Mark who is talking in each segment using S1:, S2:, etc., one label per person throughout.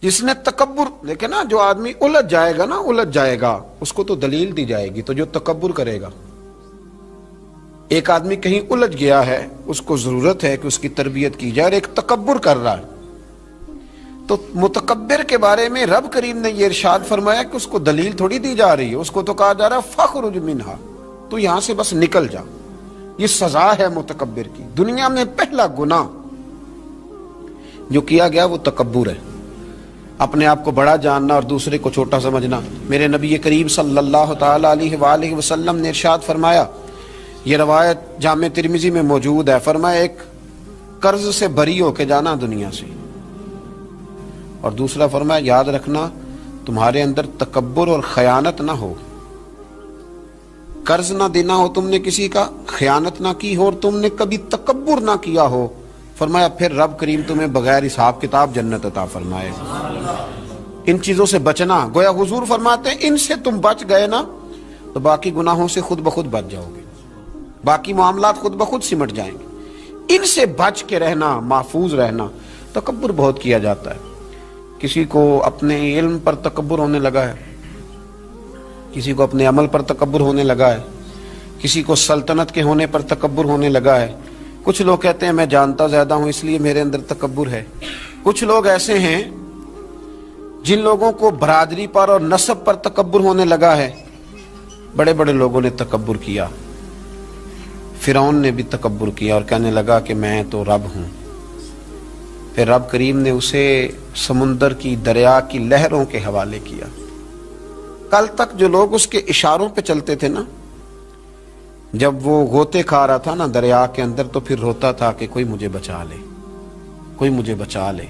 S1: جس نے تکبر، دیکھیں نا، جو آدمی الجھ جائے گا نا، الجھ جائے گا، اس کو تو دلیل دی جائے گی، تو جو تکبر کرے گا، ایک آدمی کہیں الجھ گیا ہے، اس کو ضرورت ہے کہ اس کی تربیت کی جائے، اور ایک تکبر کر رہا ہے، تو متکبر کے بارے میں رب کریم نے یہ ارشاد فرمایا کہ اس کو دلیل تھوڑی دی جا رہی ہے، اس کو تو کہا جا رہا ہے فخرج منہا، تو یہاں سے بس نکل جا۔ یہ سزا ہے متکبر کی۔ دنیا میں پہلا گناہ جو کیا گیا وہ تکبر ہے، اپنے آپ کو بڑا جاننا اور دوسرے کو چھوٹا سمجھنا۔ میرے نبی کریم صلی اللہ تعالی علیہ وآلہ وسلم نے ارشاد فرمایا، یہ روایت جامع ترمذی میں موجود ہے، فرمایا ایک قرض سے بری ہو کے جانا دنیا سے، اور دوسرا فرمایا یاد رکھنا تمہارے اندر تکبر اور خیانت نہ ہو، قرض نہ دینا ہو تم نے کسی کا، خیانت نہ کی ہو، اور تم نے کبھی تکبر نہ کیا ہو، فرمایا پھر رب کریم تمہیں بغیر حساب کتاب جنت عطا فرمائے۔ ان چیزوں سے بچنا، گویا حضور فرماتے ہیں ان سے تم بچ گئے نا تو باقی گناہوں سے خود بخود بچ جاؤ گے، باقی معاملات خود بخود سمٹ جائیں گے۔ ان سے بچ کے رہنا، محفوظ رہنا۔ تکبر بہت کیا جاتا ہے، کسی کو اپنے علم پر تکبر ہونے لگا ہے، کسی کو اپنے عمل پر تکبر ہونے لگا ہے، کسی کو سلطنت کے ہونے پر تکبر ہونے لگا ہے۔ کچھ لوگ کہتے ہیں میں جانتا زیادہ ہوں اس لیے میرے اندر تکبر ہے۔ کچھ لوگ ایسے ہیں جن لوگوں کو برادری پر اور نسب پر تکبر ہونے لگا ہے۔ بڑے بڑے لوگوں نے تکبر کیا، فرعون نے بھی تکبر کیا اور کہنے لگا کہ میں تو رب ہوں۔ پھر رب کریم نے اسے سمندر کی، دریا کی لہروں کے حوالے کیا۔ کل تک جو لوگ اس کے اشاروں پہ چلتے تھے نا، جب وہ غوطے کھا رہا تھا نا دریا کے اندر، تو پھر روتا تھا کہ کوئی مجھے بچا لے، کوئی مجھے بچا لے۔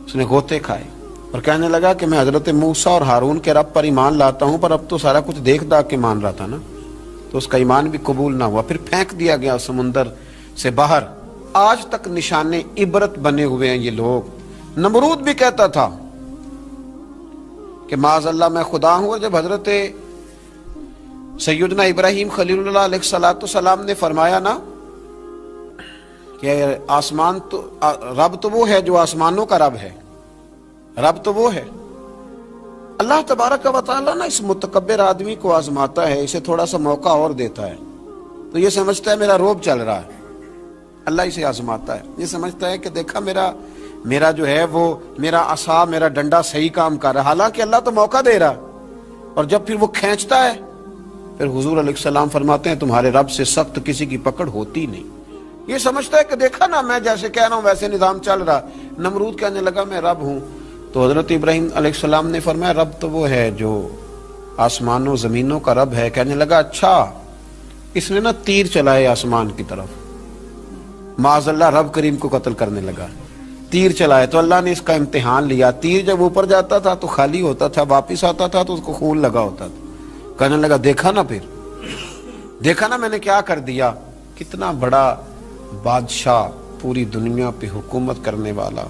S1: اس نے غوطے کھائے اور کہنے لگا کہ میں حضرت موسیٰ اور ہارون کے رب پر ایمان لاتا ہوں، پر اب تو سارا کچھ دیکھ داکھ کے مان رہا تھا نا، تو اس کا ایمان بھی قبول نہ ہوا، پھر پھینک دیا گیا سمندر سے باہر۔ آج تک نشان عبرت بنے ہوئے ہیں یہ لوگ۔ نمرود بھی کہتا تھا کہ معاذ اللہ میں خدا ہوں، اور جب حضرت سیدنا ابراہیم خلیل اللہ علیہ السلام نے فرمایا نا کہ آسمان تو رب تو وہ ہے جو آسمانوں کا رب ہے، رب تو وہ ہے۔ اللہ تبارک و تعالیٰ نا اس متکبر آدمی کو آزماتا ہے، اسے تھوڑا سا موقع اور دیتا ہے، تو یہ سمجھتا ہے میرا روب چل رہا ہے، اللہ اسے آزماتا ہے۔ یہ سمجھتا ہے کہ دیکھا میرا جو ہے وہ میرا عصا، میرا ڈنڈا صحیح کام کر رہا ہے، حالانکہ اللہ تو موقع دے رہا، اور جب پھر وہ کھینچتا ہے، پھر حضور علیہ السلام فرماتے ہیں تمہارے رب سے سخت کسی کی پکڑ ہوتی نہیں۔ یہ سمجھتا ہے کہ دیکھا نا میں جیسے کہہ رہا ہوں ویسے نظام چل رہا۔ نمرود کہنے لگا میں رب ہوں، تو حضرت ابراہیم علیہ السلام نے فرمایا رب تو وہ ہے جو آسمانوں زمینوں کا رب ہے۔ کہنے لگا اچھا، اس نے نا تیر چلائے آسمان کی طرف، معاذ اللہ رب کریم کو قتل کرنے لگا، تیر چلائے، تو اللہ نے اس کا امتحان لیا۔ تیر جب اوپر جاتا تھا تو خالی ہوتا تھا، واپس آتا تھا تو اس کو خون لگا ہوتا تھا۔ کہنے لگا دیکھا نا، پھر دیکھا نا میں نے کیا کر دیا۔ کتنا بڑا بادشاہ، پوری دنیا پہ حکومت کرنے والا،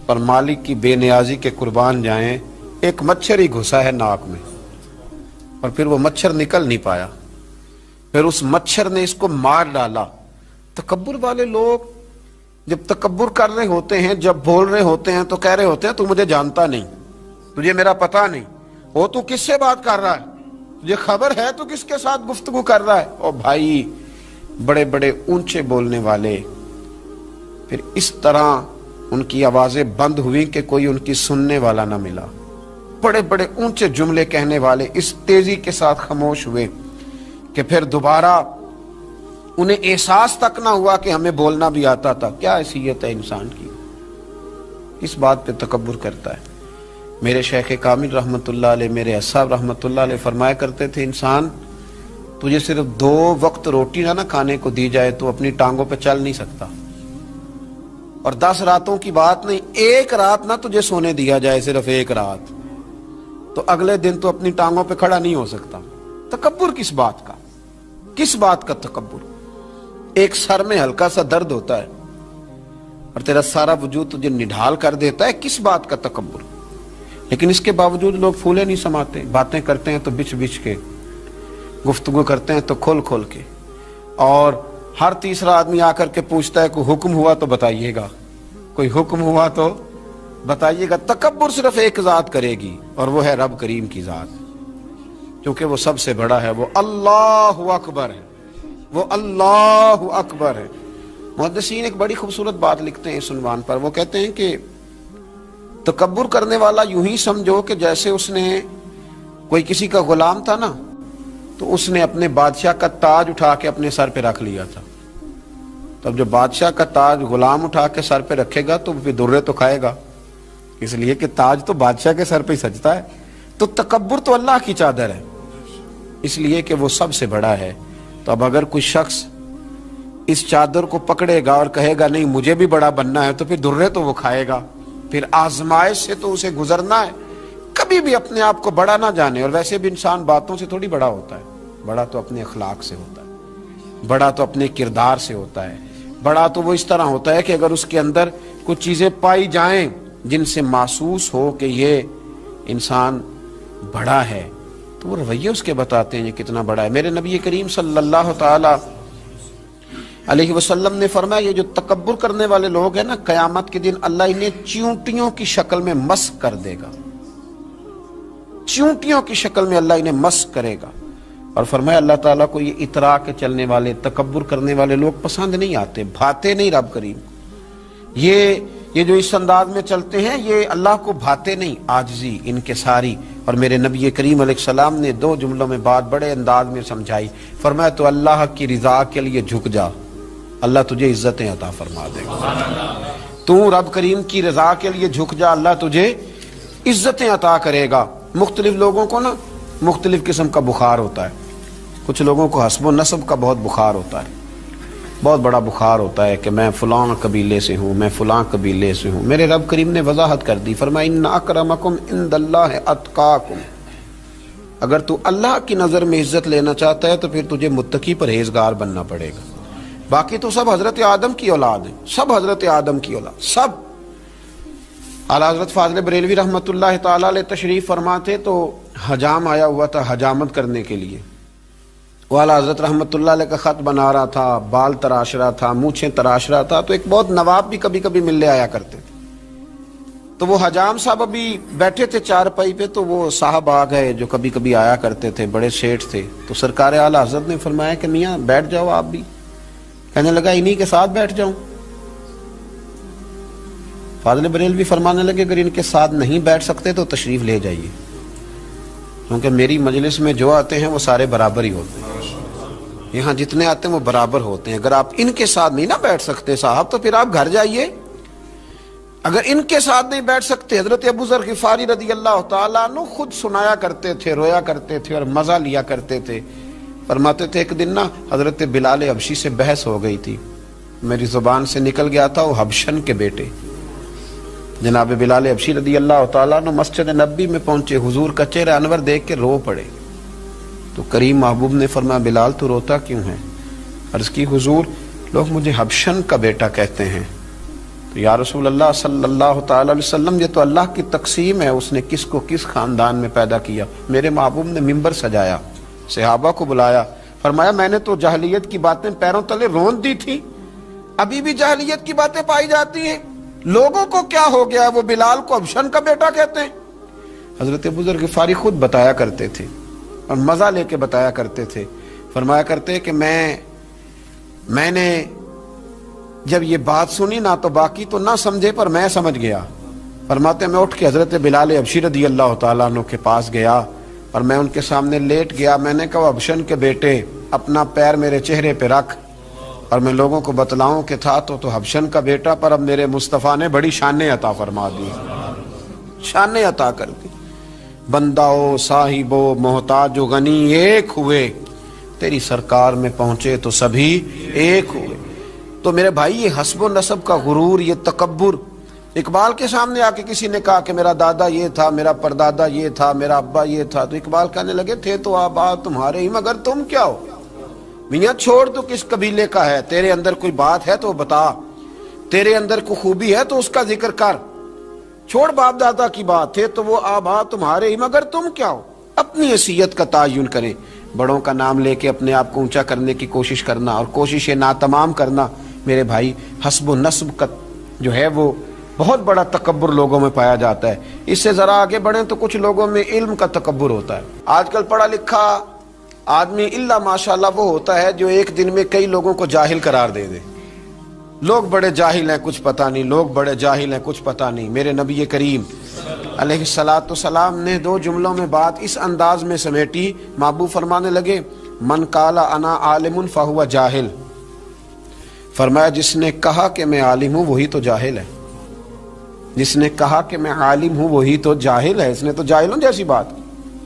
S1: پر مالک کی بے نیازی کے قربان جائیں، ایک مچھر ہی گھسا ہے ناک میں، اور پھر وہ مچھر نکل نہیں پایا، پھر اس مچھر نے اس کو مار ڈالا۔ تکبر والے لوگ جب تکبر کر رہے ہوتے ہیں، جب بول رہے ہوتے ہیں تو کہہ رہے ہوتے ہیں تو مجھے جانتا نہیں، تجھے میرا پتہ نہیں، وہ تو کس سے بات کر رہا ہے، تجھے خبر ہے تو کس کے ساتھ گفتگو کر رہا ہے۔ اور بھائی بڑے بڑے اونچے بولنے والے، پھر اس طرح ان کی آوازیں بند ہوئی کہ کوئی ان کی سننے والا نہ ملا۔ بڑے بڑے اونچے جملے کہنے والے اس تیزی کے ساتھ خاموش ہوئے کہ پھر دوبارہ انہیں احساس تک نہ ہوا کہ ہمیں بولنا بھی آتا تھا۔ کیا حیثیت ہے انسان کی، اس بات پہ تکبر کرتا ہے۔ میرے شیخ کامل رحمۃ اللہ علیہ، میرے اصحاب رحمۃ اللہ علیہ فرمایا کرتے تھے انسان تجھے صرف 2 وقت روٹی نہ کھانے کو دی جائے تو اپنی ٹانگوں پہ چل نہیں سکتا، اور 10 راتوں کی بات نہیں، 1 رات نہ تجھے سونے دیا جائے، صرف 1 رات، تو اگلے دن تو اپنی ٹانگوں پہ کھڑا نہیں ہو سکتا۔ تکبر کس بات کا، کس بات کا تکبر؟ ایک سر میں ہلکا سا درد ہوتا ہے اور تیرا سارا وجود تجھے نڈھال کر دیتا ہے، کس بات کا تکبر؟ لیکن اس کے باوجود لوگ پھولے نہیں سماتے، باتیں کرتے ہیں تو بچ بچ کے، گفتگو کرتے ہیں تو کھول کھول کے، اور ہر تیسرا آدمی آ کر کے پوچھتا ہے کوئی حکم ہوا تو بتائیے گا، کوئی حکم ہوا تو بتائیے گا تکبر صرف ایک ذات کرے گی اور وہ ہے رب کریم کی ذات، کیونکہ وہ سب سے بڑا ہے، وہ اللہ اکبر ہے، وہ اللہ اکبر ہے۔ محدثین ایک بڑی خوبصورت بات لکھتے ہیں اس عنوان پر، وہ کہتے ہیں کہ تکبر کرنے والا یوں ہی سمجھو کہ جیسے اس نے کوئی کسی کا غلام تھا نا، تو اس نے اپنے بادشاہ کا تاج اٹھا کے اپنے سر پہ رکھ لیا تھا، تب جب بادشاہ کا تاج غلام اٹھا کے سر پہ رکھے گا تو پھر درے تو کھائے گا، اس لیے کہ تاج تو بادشاہ کے سر پہ ہی سجتا ہے۔ تو تکبر تو اللہ کی چادر ہے، اس لیے کہ وہ سب سے بڑا ہے۔ تو اب اگر کوئی شخص اس چادر کو پکڑے گا اور کہے گا نہیں مجھے بھی بڑا بننا ہے، تو پھر درے تو وہ کھائے گا، پھر آزمائش سے تو اسے گزرنا ہے۔ کبھی بھی اپنے آپ کو بڑا نہ جانے، اور ویسے بھی انسان باتوں سے تھوڑی بڑا ہوتا ہے، بڑا تو اپنے اخلاق سے ہوتا ہے، بڑا تو اپنے کردار سے ہوتا ہے، بڑا تو وہ اس طرح ہوتا ہے کہ اگر اس کے اندر کچھ چیزیں پائی جائیں جن سے محسوس ہو کہ یہ انسان بڑا ہے، تو وہ رویے اس کے بتاتے ہیں یہ کتنا بڑا ہے۔ میرے نبی کریم صلی اللہ تعالی علیہ وسلم نے فرمایا یہ جو تکبر کرنے والے لوگ ہیں نا، قیامت کے دن اللہ انہیں چیونٹیوں کی شکل میں مسخ کر دے گا، چیونٹیوں کی شکل میں اللہ انہیں مسخ کرے گا۔ اور فرمایا اللہ تعالیٰ کو یہ اترا کے چلنے والے تکبر کرنے والے لوگ پسند نہیں آتے، بھاتے نہیں رب کریم کو۔ یہ جو اس انداز میں چلتے ہیں یہ اللہ کو بھاتے نہیں، عاجزی انکساری۔ اور میرے نبی کریم علیہ السلام نے 2 جملوں میں بات بڑے انداز میں سمجھائی، فرمایا تو اللہ کی رضا کے لیے جھک جا، اللہ تجھے عزتیں عطا فرما دے گا۔ تو رب کریم کی رضا کے لیے جھک جا، اللہ تجھے عزتیں عطا کرے گا۔ مختلف لوگوں کو نا مختلف قسم کا بخار ہوتا ہے، کچھ لوگوں کو حسب و نسب کا بہت بخار ہوتا ہے، بہت بڑا بخار ہوتا ہے کہ میں فلاں قبیلے سے ہوں، میں فلاں قبیلے سے ہوں۔ میرے رب کریم نے وضاحت کر دی، فرمایا ان اکرمکم عند اللہ اتقاکم، اگر تو اللہ کی نظر میں عزت لینا چاہتا ہے تو پھر تجھے متقی پرہیزگار بننا پڑے گا۔ باقی تو سب حضرت آدم کی اولاد ہیں، سب حضرت آدم کی اولاد، سب۔ اعلیٰ حضرت فاضل بریلوی رحمۃ اللہ تعالیٰ علیہ تشریف فرما تھے تو حجام آیا ہوا تھا حجامت کرنے کے لیے، وہ اعلیٰ حضرت رحمۃ اللہ علیہ کا خط بنا رہا تھا، بال تراش رہا تھا، مونچھیں تراش رہا تھا، تو ایک بہت نواب بھی کبھی کبھی ملنے آیا کرتے تھے۔ تو وہ حجام صاحب ابھی بیٹھے تھے چارپائی پہ، تو وہ صاحب آ گئے جو کبھی کبھی آیا کرتے تھے، بڑے سیٹھ تھے۔ تو سرکار اعلیٰ حضرت نے فرمایا کہ میاں بیٹھ جاؤ آپ بھی۔ کہنے لگا انہی کے ساتھ بیٹھ جاؤں۔ فاضل بریلوی فرمانے لگے اگر ان کے ساتھ نہیں بیٹھ سکتے تو تشریف لے جائیے، کیونکہ میری مجلس میں جو آتے ہیں وہ سارے برابر ہی ہوتے ہیں، یہاں جتنے آتے ہیں وہ برابر ہوتے ہیں۔ اگر آپ ان کے ساتھ نہیں نہ بیٹھ سکتے صاحب تو پھر آپ گھر جائیے۔ اگر ان کے ساتھ نہیں بیٹھ سکتے، حضرت ابو ذر غفاری رضی اللہ تعالیٰ عنہ خود سنایا کرتے تھے، رویا کرتے تھے اور مزہ لیا کرتے تھے۔ فرماتے تھے ایک دن نا حضرت بلال حبشی سے بحث ہو گئی تھی، میری زبان سے نکل گیا تھا وہ حبشن کے بیٹے جناب بلال حبشی رضی اللہ تعالیٰ عنہ مسجد نبی میں پہنچے، حضور کا چہرہ انور دیکھ کے رو پڑے۔ تو کریم محبوب نے فرمایا بلال تو روتا کیوں ہے؟ عرض کی حضور لوگ مجھے حبشن کا بیٹا کہتے ہیں۔ تو یا رسول اللہ صلی اللہ تعالی علیہ وسلم یہ تو اللہ کی تقسیم ہے، اس نے کس کو کس خاندان میں پیدا کیا۔ میرے محبوب نے منبر سجایا، صحابہ کو بلایا، فرمایا میں نے تو جاہلیت کی باتیں پیروں تلے رون دی تھی، ابھی بھی جاہلیت کی باتیں پائی جاتی ہیں، لوگوں کو کیا ہو گیا وہ بلال کو حبشن کا بیٹا کہتے ہیں۔ حضرت ابو ذر غفاری خود بتایا کرتے تھے اور مزہ لے کے بتایا کرتے تھے، فرمایا کرتے کہ میں نے جب یہ بات سنی نا تو باقی تو نہ سمجھے پر میں سمجھ گیا۔ فرماتے میں اٹھ کے حضرت بلال حبشی رضی اللہ تعالیٰ عنہ کے پاس گیا اور میں ان کے سامنے لیٹ گیا، میں نے کہا حبشن کے بیٹے اپنا پیر میرے چہرے پہ رکھ اور میں لوگوں کو بتلاؤں کہ تھا تو حبشن کا بیٹا، پر اب میرے مصطفیٰ نے بڑی شانیں عطا فرما دی، شانیں عطا کر دی۔ بندہ و صاحب و محتاج و غنی ایک ہوئے، تیری سرکار میں پہنچے تو سبھی ایک ہوئے۔ تو میرے بھائی یہ حسب و نسب کا غرور، یہ تکبر، اقبال کے سامنے آ کے کسی نے کہا کہ میرا دادا یہ تھا، میرا پردادا یہ تھا، میرا ابا یہ تھا، تو اقبال کہنے لگے تھے تو آبا تمہارے ہی مگر تم کیا ہو؟ میاں چھوڑ تو کس قبیلے کا ہے، تیرے اندر کوئی بات ہے تو بتا، تیرے اندر کوئی خوبی ہے تو اس کا ذکر کر، چھوڑ باپ دادا کی بات، تھے تو وہ آبا تمہارے ہی مگر تم کیا ہو۔ اپنی حیثیت کا تعین کریں، بڑوں کا نام لے کے اپنے آپ کو اونچا کرنے کی کوشش کرنا اور کوشش ناتمام کرنا، میرے بھائی حسب و نسب کا جو ہے وہ بہت بڑا تکبر لوگوں میں پایا جاتا ہے. اس سے ذرا آگے بڑھیں تو کچھ لوگوں میں علم کا تکبر ہوتا ہے. آج کل پڑھا لکھا آدمی الا ماشاءاللہ وہ ہوتا ہے جو ایک دن میں کئی لوگوں کو جاہل قرار دے دے. لوگ بڑے جاہل ہیں کچھ پتہ نہیں، لوگ بڑے جاہل ہیں کچھ پتہ نہیں. میرے نبی کریم علیہ الصلوۃ والسلام نے 2 جملوں میں بات اس انداز میں سمیٹی. محبوب فرمانے لگے من قال انا عالم فہو جاہل. فرمایا جس نے کہا کہ میں عالم ہوں وہی تو جاہل ہے. جس نے کہا کہ میں عالم ہوں وہی تو جاہل ہے. اس نے تو جاہلوں جیسی بات کی.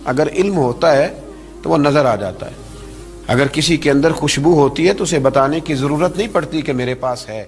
S1: اگر علم ہوتا ہے تو وہ نظر آ جاتا ہے. اگر کسی کے اندر خوشبو ہوتی ہے تو اسے بتانے کی ضرورت نہیں پڑتی کہ میرے پاس ہے.